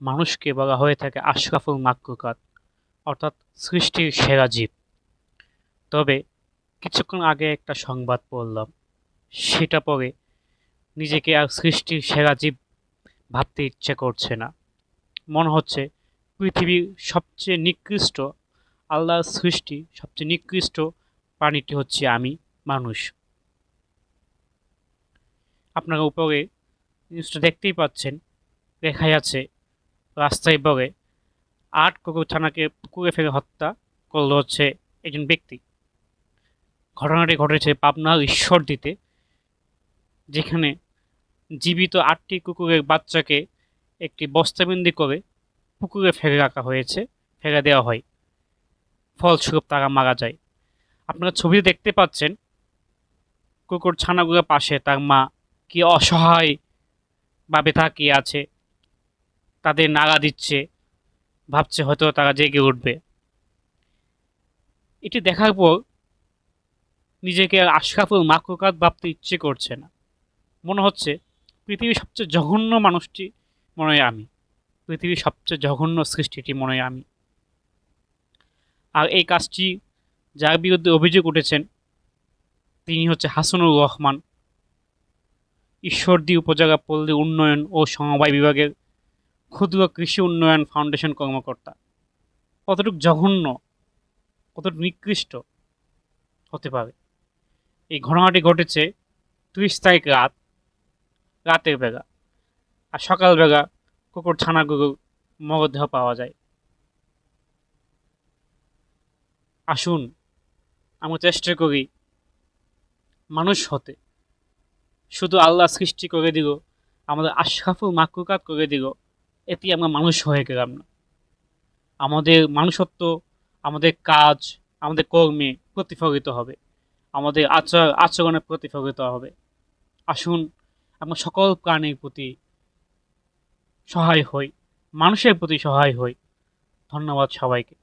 মানুষকে বলা হয়ে থাকে আশরাফুল মাখলুকাত, অর্থাৎ সৃষ্টির সেরা জীব। তবে কিছুক্ষণ আগে একটা সংবাদ পড়লাম, সেটা পড়ে নিজেকে আর সৃষ্টির সেরা জীব ভাবতে ইচ্ছে করছে না। মনে হচ্ছে পৃথিবীর সবচেয়ে নিকৃষ্ট, আল্লাহর সৃষ্টি সবচেয়ে নিকৃষ্ট প্রাণীটি হচ্ছে আমি, মানুষ। আপনারা উপরে নিউজটা দেখতেই পাচ্ছেন, লেখাই আছে রাস্তায় পড়ে ৮ কুকুরছানাকে পুকুরে ফেলে হত্যা করল হচ্ছে একজন ব্যক্তি। ঘটনাটি ঘটেছে পাবনার ঈশ্বরদীতে, যেখানে জীবিত ৮টি কুকুরের বাচ্চাকে একটি বস্তাবন্দি করে পুকুরে ফেলে রাখা হয়েছে, ফেলে দেওয়া হয়। ফলস্বরূপ তারা মারা যায়। আপনারা ছবিতে দেখতে পাচ্ছেন কুকুর ছানাগুলোর পাশে তার মা কি অসহায় ভাবে তাকিয়ে আছে, তাদের নাড়া দিচ্ছে, ভাবছে হয়তো তারা জেগে উঠবে। এটি দেখার পর নিজেকে আর আশরাফুল মাখলুকাত ভাবতে ইচ্ছে করছে না। মনে হচ্ছে পৃথিবীর সবচেয়ে জঘন্য মানুষটি মনে হয় আমি, পৃথিবীর সবচেয়ে জঘন্য সৃষ্টিটি মনে হয় আমি। আর এই কাজটি যার বিরুদ্ধে অভিযোগ উঠেছেন তিনি হচ্ছে হাসানুর রহমান, ঈশ্বরদী উপজেলা পল্লী উন্নয়ন ও সমবায় বিভাগের ক্ষুদ্র কৃষি উন্নয়ন ফাউন্ডেশন কর্মকর্তা। কতটুকু জঘন্য, কতটুকু নিকৃষ্ট হতে পারে। এই ঘটনাটি ঘটেছে ৩০ তারিখ রাতের বেলা, আর সকালবেলা কুকুর ছানাগুলোর মরদেহ পাওয়া যায়। আসুন আমরা চেষ্টা করি মানুষ হতে। শুধু আল্লাহ সৃষ্টি করে দিল, আমাদের আশরাফুল মাখলুকাত করে দিল, এতে আমরা মানুষ হয়ে গেলাম না। আমাদের মানুষত্ব, আমাদের কাজ, আমাদের কর্মে প্রতিফলিত হবে, আমাদের আচরণে প্রতিফলিত হবে। আসুন আমরা সকল প্রাণীর প্রতি সহায় হই, মানুষের প্রতি সহায় হই। ধন্যবাদ সবাইকে।